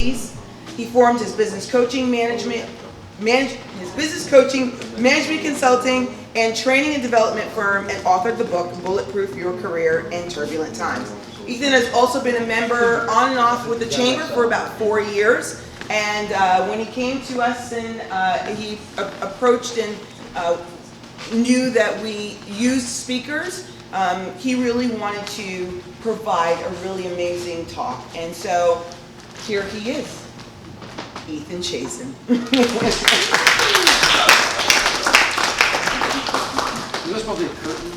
He formed his business coaching, management consulting, and training and development firm, and authored the book Bulletproof Your Career in Turbulent Times. Ethan has also been a member on and off with the Chamber for about 4 years. And when he came to us and he approached and knew that we used speakers, he really wanted to provide a really amazing talk. And so here he is, Ethan Chazin. There's probably a curtain.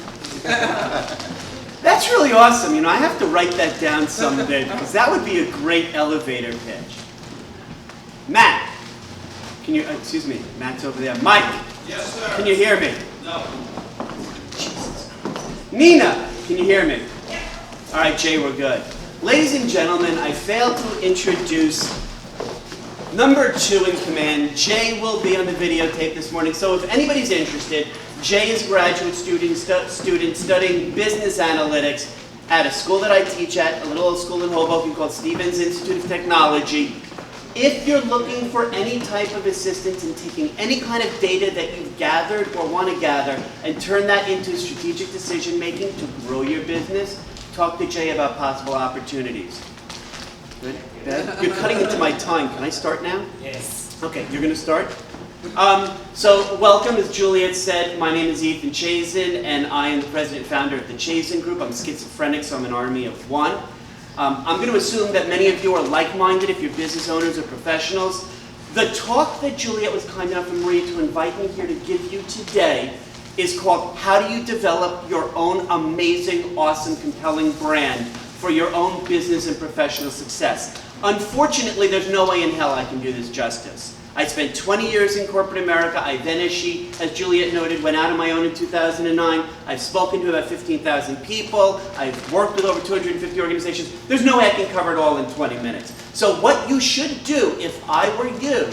That's really awesome. You know, I have to write that down someday because that would be a great elevator pitch. Matt, can you, excuse me, Matt's over there. Mike, yes, sir. Can you hear me? No. Jesus. Nina, can you hear me? All right, Jay, we're good. Ladies and gentlemen, I failed to introduce number 2 in command. Jay will be on the videotape this morning, so if anybody's interested, Jay is a graduate student studying business analytics at a school that I teach at, a little old school in Hoboken called Stevens Institute of Technology. If you're looking for any type of assistance in taking any kind of data that you've gathered or want to gather and turn that into strategic decision making to grow your business, talk to Jay about possible opportunities. Good? Good? You're cutting into my time. Can I start now? Yes. Okay, you're going to start? So welcome, as Juliet said, my name is Ethan Chazin, and I am the president and founder of the Chazin Group. I'm schizophrenic, so I'm an army of one. I'm going to assume that many of you are like-minded if you're business owners or professionals. The talk that Juliet was kind enough and Maria to invite me here to give you today is called How Do You Develop Your Own Amazing, Awesome, Compelling Brand for Your Own Business and Professional Success. Unfortunately, there's no way in hell I can do this justice. I spent 20 years in corporate America. I then, as Juliet noted, went out on my own in 2009. I've spoken to about 15,000 people. I've worked with over 250 organizations. There's no way I can cover it all in 20 minutes. So what you should do, if I were you,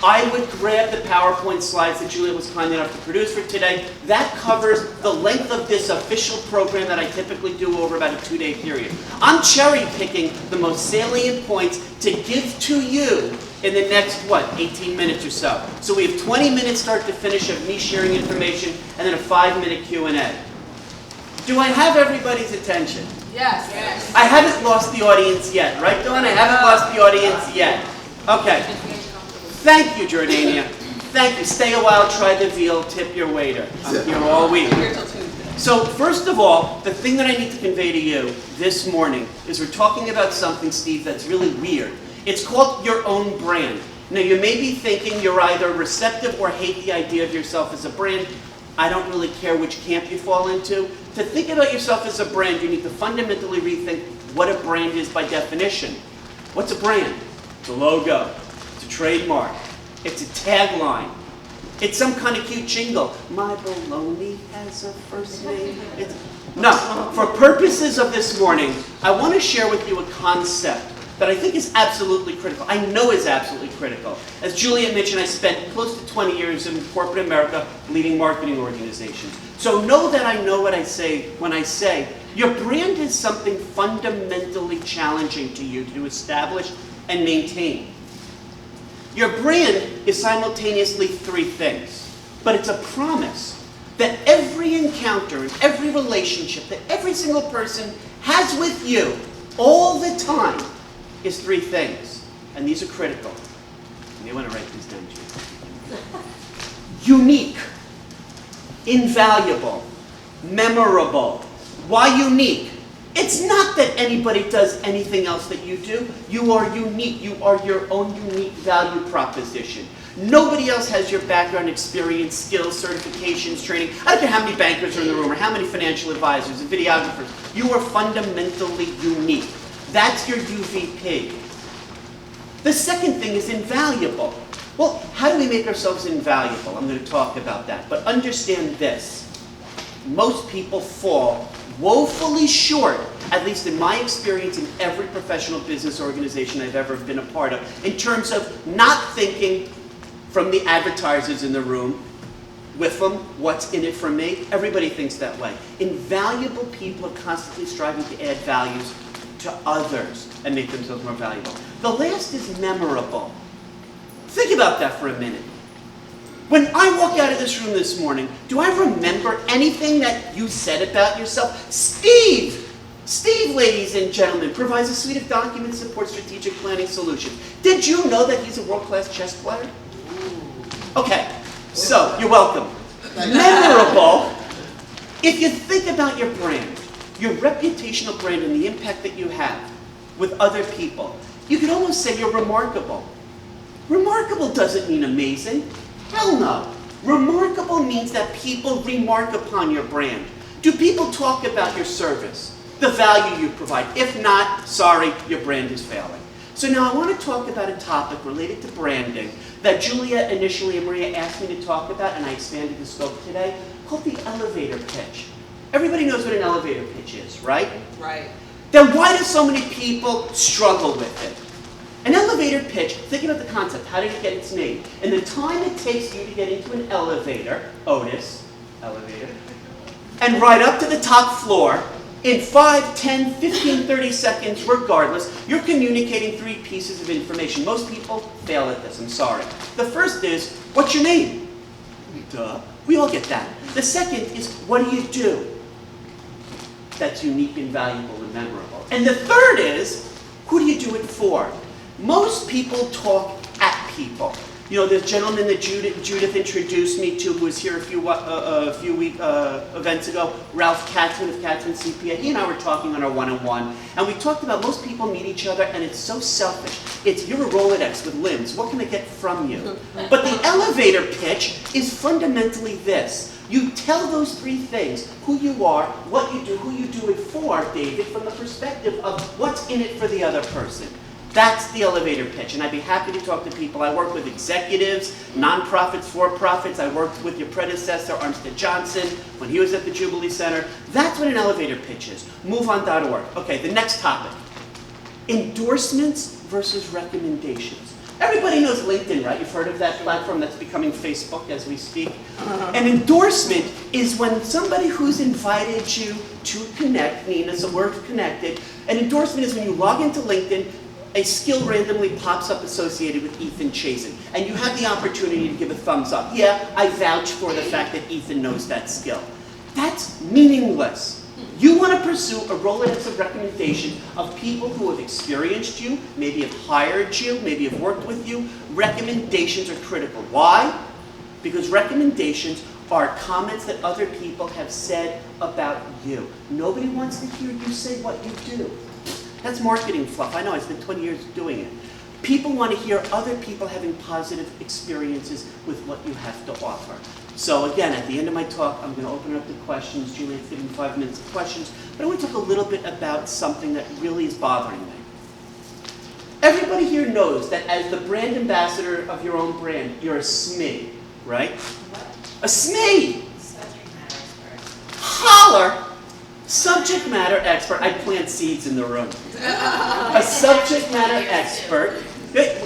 I would grab the PowerPoint slides that Juliet was kind enough to produce for today. That covers the length of this official program that I typically do over about a 2-day period. I'm cherry picking the most salient points to give to you in the next, 18 minutes or so. So we have 20 minutes start to finish of me sharing information, and then a 5-minute Q&A. Do I have everybody's attention? Yes. Yes. I haven't lost the audience yet, right, Dawn? I haven't lost the audience yet. Okay. Thank you, Jordania. Thank you. Stay a while, try the veal, tip your waiter. I'm here all week. So first of all, the thing that I need to convey to you this morning is we're talking about something, Steve, that's really weird. It's called your own brand. Now, you may be thinking you're either receptive or hate the idea of yourself as a brand. I don't really care which camp you fall into. To think about yourself as a brand, you need to fundamentally rethink what a brand is by definition. What's a brand? It's a logo. It's a trademark. It's a tagline. It's some kind of cute jingle. My baloney has a first name. No, for purposes of this morning, I want to share with you a concept that I think is absolutely critical. I know is absolutely critical. As Juliet mentioned, I spent close to 20 years in corporate America leading marketing organizations. So know that I know what I say when I say your brand is something fundamentally challenging to you to establish and maintain. Your brand is simultaneously 3 things, but it's a promise that every encounter and every relationship that every single person has with you all the time is 3 things, and these are critical. You may want to write these down, Gene. Unique, invaluable, memorable. Why unique? It's not that anybody does anything else that you do. You are unique. You are your own unique value proposition. Nobody else has your background, experience, skills, certifications, training. I don't care how many bankers are in the room or how many financial advisors and videographers. You are fundamentally unique. That's your UVP. The second thing is invaluable. Well, how do we make ourselves invaluable? I'm going to talk about that. But understand this. Most people fall woefully short, at least in my experience in every professional business organization I've ever been a part of, in terms of not thinking from the advertisers in the room, with them, what's in it for me? Everybody thinks that way. Invaluable people are constantly striving to add values to others and make themselves more valuable. The last is memorable. Think about that for a minute. When I walk out of this room this morning, do I remember anything that you said about yourself? Steve, ladies and gentlemen, provides a suite of documents that support strategic planning solutions. Did you know that he's a world-class chess player? Okay, so you're welcome. Memorable, if you think about your brand, your reputational brand and the impact that you have with other people, you could almost say you're remarkable. Remarkable doesn't mean amazing. Hell no. Remarkable means that people remark upon your brand. Do people talk about your service, the value you provide? If not, sorry, your brand is failing. So now I want to talk about a topic related to branding that Julia initially and Maria asked me to talk about, and I expanded the scope today, called the elevator pitch. Everybody knows what an elevator pitch is, right? Right. Then why do so many people struggle with it? An elevator pitch, think about the concept. How did it get its name? In the time it takes you to get into an elevator, Otis, elevator, and right up to the top floor, in 5, 10, 15, 30 seconds, regardless, you're communicating 3 pieces of information. Most people fail at this, I'm sorry. The first is, what's your name? Duh. We all get that. The second is, what do you do? That's unique and valuable and memorable. And the third is, who do you do it for? Most people talk at people. You know, the gentleman that Judith introduced me to, who was here a few events ago, Ralph Katzman of Katzman CPA, he and I were talking on our one-on-one, and we talked about most people meet each other, and it's so selfish. It's, you're a Rolodex with limbs. What can I get from you? But the elevator pitch is fundamentally this. You tell those 3 things, who you are, what you do, who you do it for, David, from the perspective of what's in it for the other person. That's the elevator pitch, and I'd be happy to talk to people. I work with executives, nonprofits, for-profits. I worked with your predecessor, Armstead Johnson, when he was at the Jubilee Center. That's what an elevator pitch is. MoveOn.org. Okay, the next topic. Endorsements versus recommendations. Everybody knows LinkedIn, right? You've heard of that platform that's becoming Facebook as we speak. An endorsement is when somebody who's invited you to connect, Nina, so we're connected. An endorsement is when you log into LinkedIn, a skill randomly pops up associated with Ethan Chazin, and you have the opportunity to give a thumbs up. Yeah, I vouch for the fact that Ethan knows that skill. That's meaningless. You want to pursue a Rolodex of recommendation of people who have experienced you, maybe have hired you, maybe have worked with you. Recommendations are critical. Why? Because recommendations are comments that other people have said about you. Nobody wants to hear you say what you do. That's marketing fluff. I know, I spent 20 years doing it. People want to hear other people having positive experiences with what you have to offer. So again, at the end of my talk, I'm going to open up to questions. Julie, 5 minutes of questions. But I want to talk a little bit about something that really is bothering me. Everybody here knows that as the brand ambassador of your own brand, you're a SME, right? A SME! Subject matter expert. Holler! Subject matter expert. I plant seeds in the room. A subject matter expert.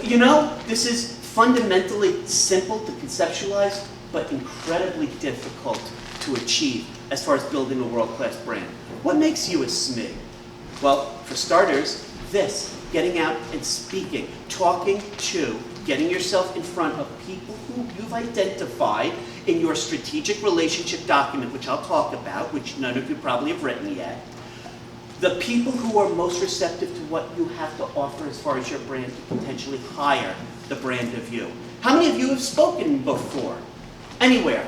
You know, this is fundamentally simple to conceptualize, but incredibly difficult to achieve as far as building a world-class brand. What makes you a SME? Well, for starters, this, getting out and speaking, talking to, getting yourself in front of people who you've identified in your strategic relationship document, which I'll talk about, which none of you probably have written yet. The people who are most receptive to what you have to offer as far as your brand to potentially hire the brand of you. How many of you have spoken before? Anywhere?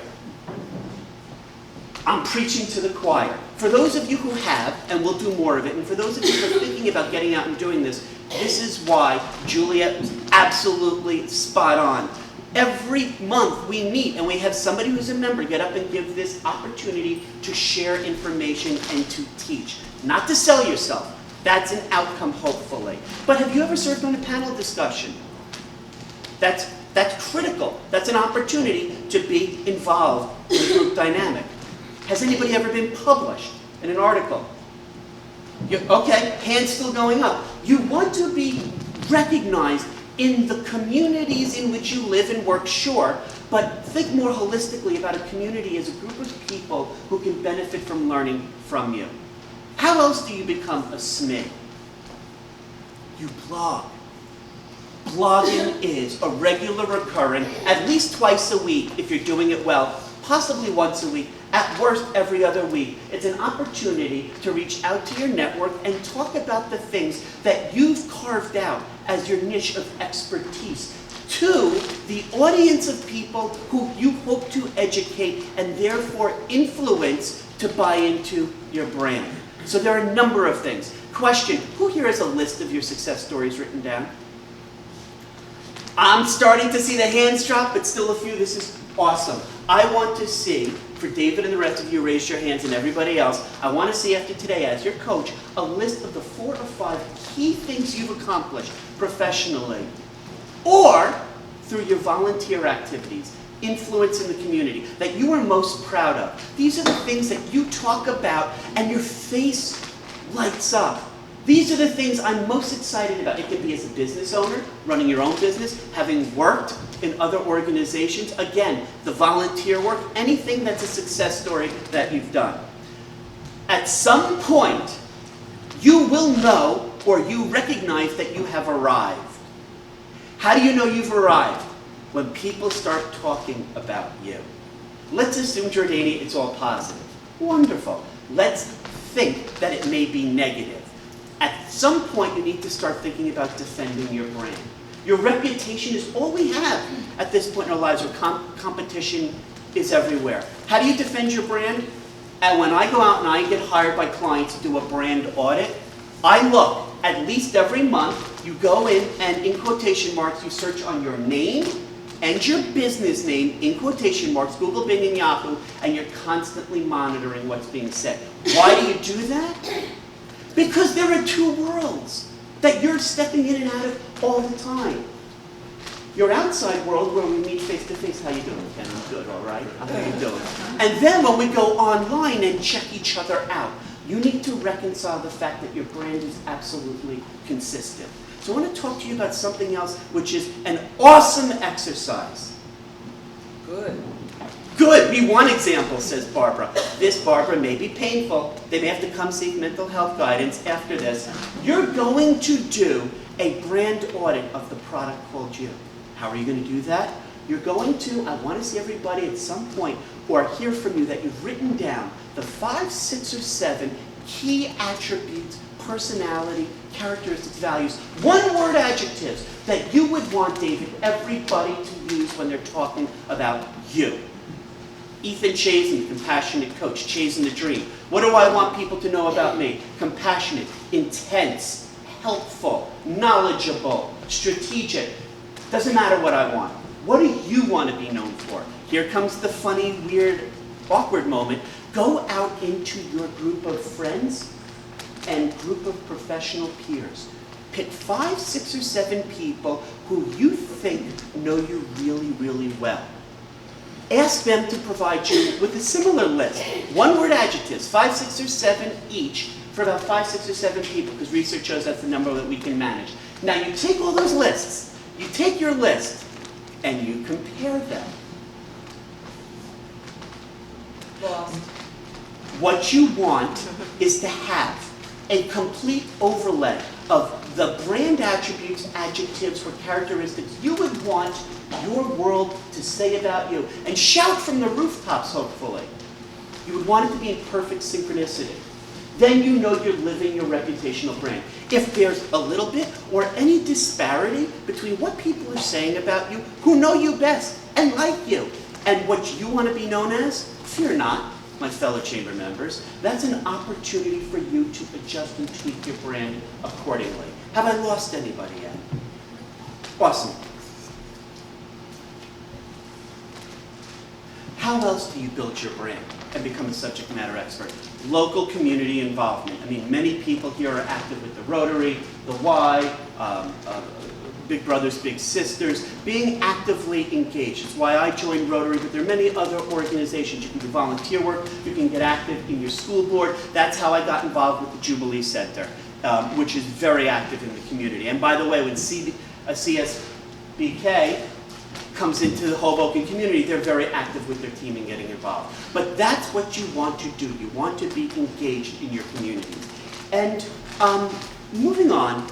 I'm preaching to the choir. For those of you who have, and we'll do more of it, and for those of you who are thinking about getting out and doing this, this is why Juliet was absolutely spot on. Every month we meet and we have somebody who's a member get up and give this opportunity to share information and to teach. Not to sell yourself. That's an outcome, hopefully. But have you ever served on a panel discussion? That's critical. That's an opportunity to be involved in a group dynamic. Has anybody ever been published in an article? Okay, hands still going up. You want to be recognized in the communities in which you live and work, sure, but think more holistically about a community as a group of people who can benefit from learning from you. How else do you become a SME? you blog. Blogging is a regular recurring, at least twice a week if you're doing it well, possibly once a week, at worst every other week. It's an opportunity to reach out to your network and talk about the things that you've carved out as your niche of expertise to the audience of people who you hope to educate and therefore influence to buy into your brand. So there are a number of things. Question, who here has a list of your success stories written down? I'm starting to see the hands drop, but still a few. This is awesome. I want to see, for David and the rest of you, raise your hands, and everybody else, I want to see after today, as your coach, a list of the 4 or 5 key things you've accomplished professionally or through your volunteer activities, influence in the community, that you are most proud of. These are the things that you talk about and your face lights up. These are the things I'm most excited about. It could be as a business owner, running your own business, having worked in other organizations. Again, the volunteer work, anything that's a success story that you've done. At some point, you will know or you recognize that you have arrived. How do you know you've arrived? When people start talking about you. Let's assume, Jordani, it's all positive. Wonderful. Let's think that it may be negative. At some point, you need to start thinking about defending your brand. Your reputation is all we have at this point in our lives, where competition is everywhere. How do you defend your brand? And when I go out and I get hired by clients to do a brand audit, I look at least every month. You go in quotation marks, you search on your name and your business name, in quotation marks, Google, Bing, and Yahoo, and you're constantly monitoring what's being said. Why do you do that? Because there are 2 worlds that you're stepping in and out of all the time. Your outside world, where we meet face to face. How you doing, Ken? I'm good, all right? How you doing? And then when we go online and check each other out, you need to reconcile the fact that your brand is absolutely consistent. So I want to talk to you about something else, which is an awesome exercise. Good. Good. Be one example, says Barbara. This, Barbara, may be painful. They may have to come seek mental health guidance after this. You're going to do a brand audit of the product called you. How are you going to do that? You're going to, I want to see everybody at some point, or hear from you, that you've written down the 5, 6, or 7 key attributes, personality, characteristics, values, one-word adjectives that you would want, David, everybody to use when they're talking about you. Ethan Chazin, compassionate coach, Chasing the dream. What do I want people to know about me? Compassionate, intense, helpful, knowledgeable, strategic. Doesn't matter what I want. What do you want to be known for? Here comes the funny, weird, awkward moment. Go out into your group of friends and group of professional peers. Pick 5, 6, or 7 people who you think know you really, really well. Ask them to provide you with a similar list. One-word adjectives, 5, 6, or 7 each, for about 5, 6, or 7 people, because research shows that's the number that we can manage. Now you take all those lists, you take your list, and you compare them. Lost. What you want is to have a complete overlay of the brand attributes, adjectives, or characteristics you would want your world to say about you. And shout from the rooftops, hopefully. You would want it to be in perfect synchronicity. Then you know you're living your reputational brand. If there's a little bit or any disparity between what people are saying about you, who know you best and like you, and what you want to be known as, fear not, my fellow chamber members. That's an opportunity for you to adjust and tweak your brand accordingly. Have I lost anybody yet? Awesome. How else do you build your brand and become a subject matter expert? Local community involvement. I mean, many people here are active with the Rotary, the Y, Big Brothers, Big Sisters, being actively engaged. It's why I joined Rotary, but there are many other organizations. You can do volunteer work, you can get active in your school board. That's how I got involved with the Jubilee Center, which is very active in the community. And by the way, when CSBK comes into the Hoboken community, they're very active with their team and getting involved. But that's what you want to do. You want to be engaged in your community. And moving on,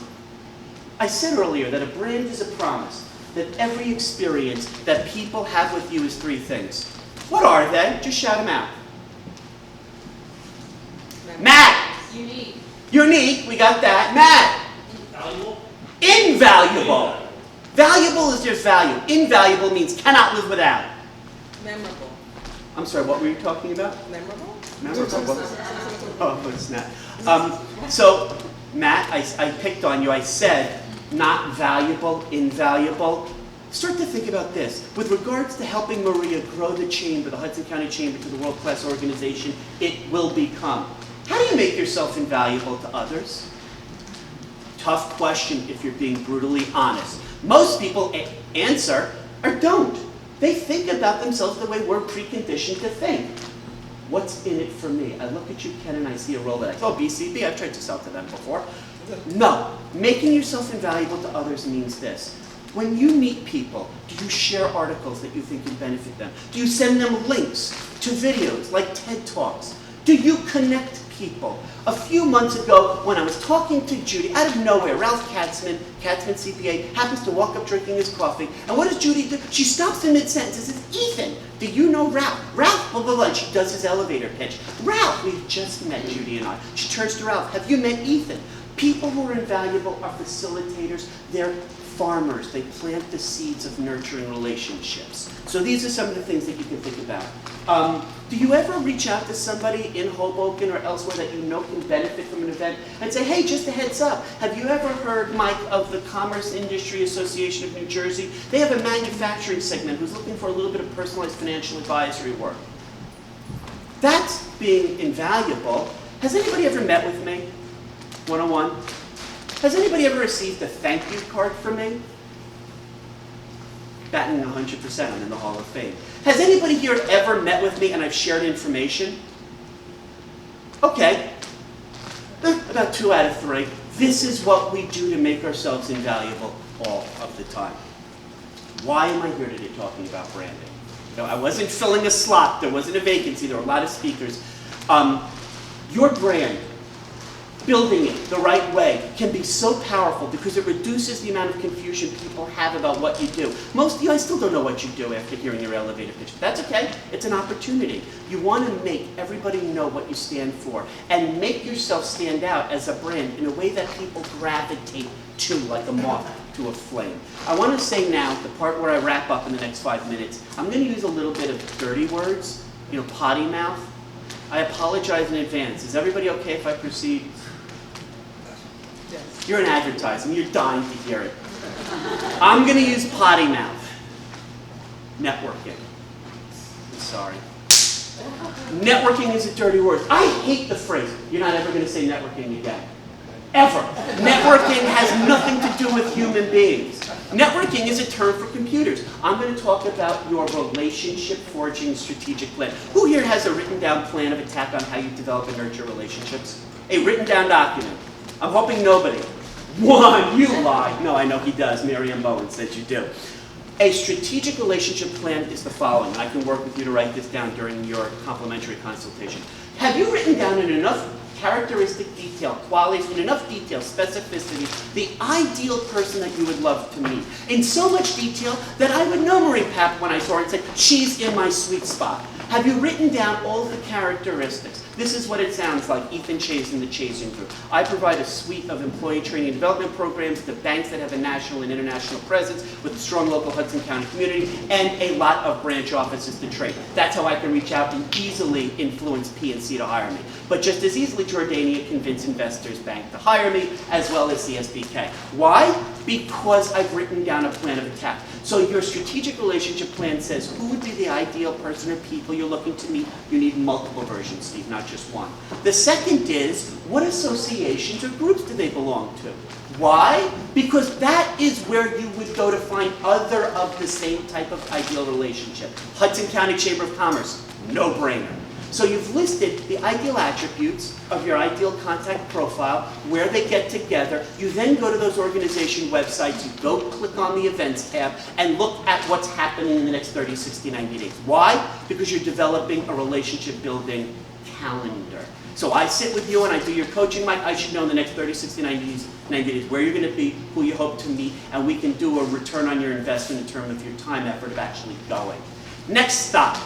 I said earlier that a brand is a promise, that every experience that people have with you is three things. What are they? Just shout them out. Matt! Unique. Unique, we got that. Matt! Valuable? Invaluable. Valuable is just value. Invaluable means cannot live without. Memorable. I'm sorry, what were you talking about? Memorable? Memorable. Oh, it's not. So, Matt, I picked on you. I said, not valuable, invaluable. Start to think about this. With regards to helping Maria grow the chamber, the Hudson County Chamber, to the world-class organization it will become. How do you make yourself invaluable to others? Tough question if you're being brutally honest. Most people answer or don't. They think about themselves the way we're preconditioned to think. What's in it for me? I look at you, Ken, and I see a Rolodex. Oh, BCB, I've tried to sell to them before. No, making yourself invaluable to others means this. When you meet people, do you share articles that you think can benefit them? Do you send them links to videos like TED Talks? Do you connect people? A few months ago, when I was talking to Judy, out of nowhere, Ralph Katzman CPA, happens to walk up drinking his coffee, and what does Judy do? She stops in mid-sentence and says, Ethan, do you know Ralph? Ralph, blah, blah, blah, and she does his elevator pitch. Ralph, we've just met, Judy and I. She turns to Ralph, have you met Ethan? People who are invaluable are facilitators. They're farmers. They plant the seeds of nurturing relationships. So these are some of the things that you can think about. Do you ever reach out to somebody in Hoboken or elsewhere that you know can benefit from an event and say, hey, just a heads up, have you ever heard, Mike, of the Commerce Industry Association of New Jersey? They have a manufacturing segment who's looking for a little bit of personalized financial advisory work. That's being invaluable. Has anybody ever met with me? One-on-one? Has anybody ever received a thank you card from me? Batting 100%, I'm in the Hall of Fame. Has anybody here ever met with me and I've shared information? Okay, about 2 out of 3. This is what we do to make ourselves invaluable all of the time. Why am I here today talking about branding? No, I wasn't filling a slot. There wasn't a vacancy. There were a lot of speakers. Your brand, building it the right way, can be so powerful because it reduces the amount of confusion people have about what you do. Most of you, I still don't know what you do after hearing your elevator pitch. But that's okay. It's an opportunity. You want to make everybody know what you stand for and make yourself stand out as a brand in a way that people gravitate to, like a moth to a flame. I want to say now, the part where I wrap up in the next 5 minutes, I'm going to use a little bit of dirty words, potty mouth. I apologize in advance. Is everybody okay if I proceed? You're in advertising. You're dying to hear it. I'm going to use potty mouth. Networking. I'm sorry. Networking is a dirty word. I hate the phrase, you're not ever going to say networking again. Ever. Networking has nothing to do with human beings. Networking is a term for computers. I'm going to talk about your relationship forging strategic plan. Who here has a written down plan of attack on how you develop and nurture relationships? A written down document. I'm hoping nobody. One, you lie. No, I know he does. Miriam Bowen said you do. A strategic relationship plan is the following. I can work with you to write this down during your complimentary consultation. Have you written down in enough characteristic detail, qualities, in enough detail, specificity, the ideal person that you would love to meet? In so much detail that I would know Marie Papp when I saw her and say, she's in my sweet spot. Have you written down all the characteristics? This is what it sounds like, Ethan Chazin, the Chazin Group. I provide a suite of employee training and development programs to banks that have a national and international presence with a strong local Hudson County community and a lot of branch offices to train. That's how I can reach out and easily influence PNC to hire me. But just as easily, Jordania convince Investors Bank to hire me, as well as CSBK. Why? Because I've written down a plan of attack. So your strategic relationship plan says who would be the ideal person or people you're looking to meet. You need multiple versions, Steve, not just one. The second is, what associations or groups do they belong to? Why? Because that is where you would go to find other of the same type of ideal relationship. Hudson County Chamber of Commerce, no-brainer. So you've listed the ideal attributes of your ideal contact profile, where they get together. You then go to those organization websites, you go click on the events tab, and look at what's happening in the next 30, 60, 90 days. Why? Because you're developing a relationship building calendar. So I sit with you and I do your coaching, Mike. I should know in the next 30, 60, 90 days where you're going to be, who you hope to meet, and we can do a return on your investment in terms of your time, effort of actually going. Next stop.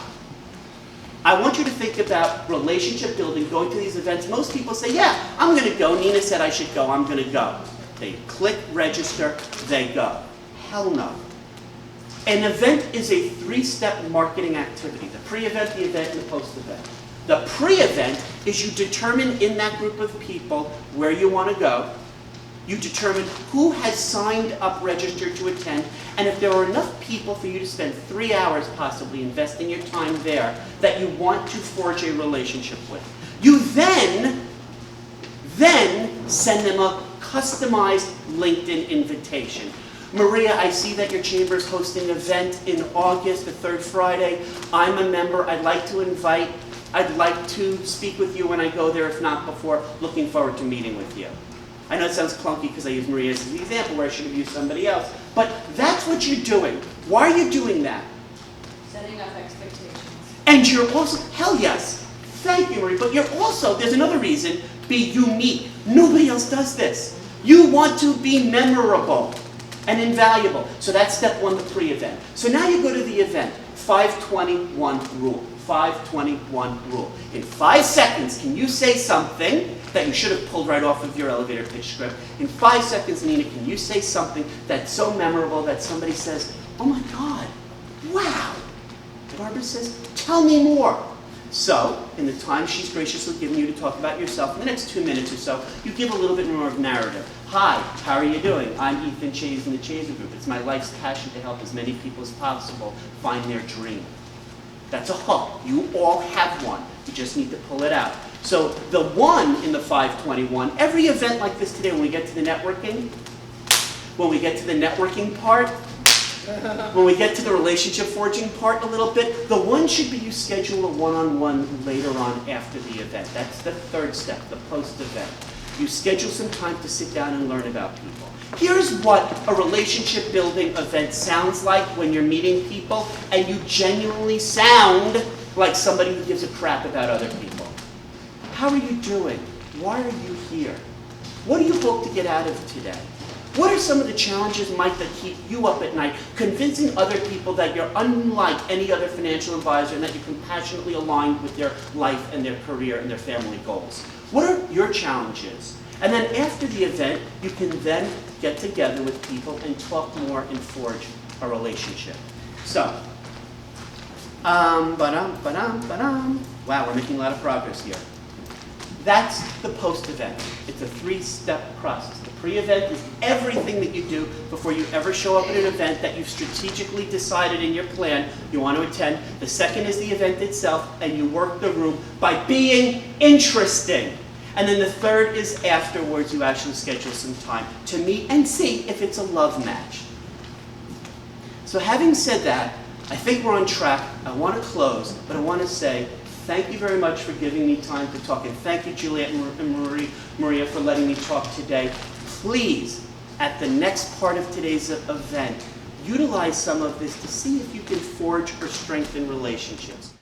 I want you to think about relationship building, going to these events. Most people say, yeah, I'm going to go. Nina said I should go. I'm going to go. They click register, they go. Hell no. An event is a three-step marketing activity. The pre-event, the event, and the post-event. The pre-event is you determine in that group of people where you want to go. You determine who has signed up, registered to attend, and if there are enough people for you to spend 3 hours possibly investing your time there that you want to forge a relationship with. You then send them a customized LinkedIn invitation. Maria, I see that your chamber is hosting an event in August, the third Friday. I'm a member. I'd like to invite. I'd like to speak with you when I go there, if not before. Looking forward to meeting with you. I know it sounds clunky because I use Maria as an example where I should have used somebody else. But that's what you're doing. Why are you doing that? Setting up expectations. And you're also, hell yes. Thank you, Maria. But you're also, there's another reason, be unique. Nobody else does this. You want to be memorable and invaluable. So that's step one, the pre-event. So now you go to the event. 521 rule. 521 rule. In 5 seconds, can you say something that you should have pulled right off of your elevator pitch script? In 5 seconds, Nina, can you say something that's so memorable that somebody says, oh my God, wow. Barbara says, tell me more. So, in the time she's graciously given you to talk about yourself, in the next 2 minutes or so, you give a little bit more of narrative. Hi, how are you doing? I'm Ethan Chazin, the Chazin Group. It's my life's passion to help as many people as possible find their dream. That's a hook. You all have one. You just need to pull it out. So the one in the 521, every event like this today, when we get to the networking part, when we get to the relationship forging part a little bit, the one should be you schedule a one-on-one later on after the event. That's the third step, the post-event. You schedule some time to sit down and learn about people. Here's what a relationship building event sounds like when you're meeting people and you genuinely sound like somebody who gives a crap about other people. How are you doing? Why are you here? What do you hope to get out of today? What are some of the challenges, Mike, that keep you up at night, convincing other people that you're unlike any other financial advisor and that you're compassionately aligned with their life and their career and their family goals? What are your challenges? And then after the event, you can then get together with people and talk more and forge a relationship. So, wow, we're making a lot of progress here. That's the post-event. It's a 3-step process. The pre-event is everything that you do before you ever show up at an event that you've strategically decided in your plan you want to attend. The second is the event itself, and you work the room by being interesting. And then the third is afterwards, you actually schedule some time to meet and see if it's a love match. So having said that, I think we're on track. I want to close, but I want to say thank you very much for giving me time to talk. And thank you, Juliet and Maria, for letting me talk today. Please, at the next part of today's event, utilize some of this to see if you can forge or strengthen relationships.